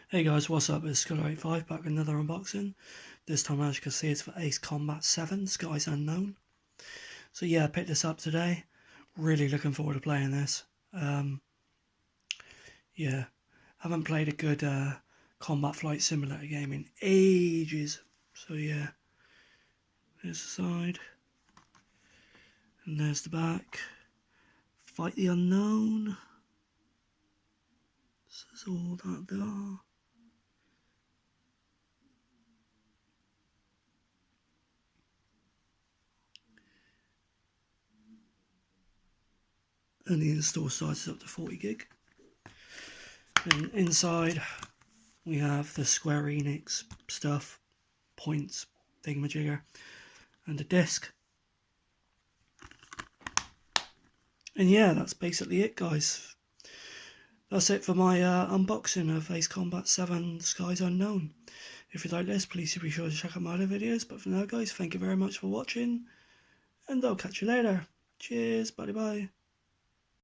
Hey guys, what's up? It's Scholar85 back with another unboxing. This time, as you can see, it's for Ace Combat 7, Skies Unknown. So yeah, I picked this up today. Really looking forward to playing this. Yeah, haven't played a good combat flight simulator game in ages. So yeah, there's the side. And there's the back. Fight the Unknown. This is all that there. And the install size is up to 40 gig. And inside we have the Square Enix stuff, points, thingamajigger, and a disc. And yeah, that's basically it, guys. That's it for my unboxing of Ace Combat 7 Skies Unknown. If you like this, please be sure to check out my other videos. But for now, guys, thank you very much for watching, and I'll catch you later. Cheers, bye bye.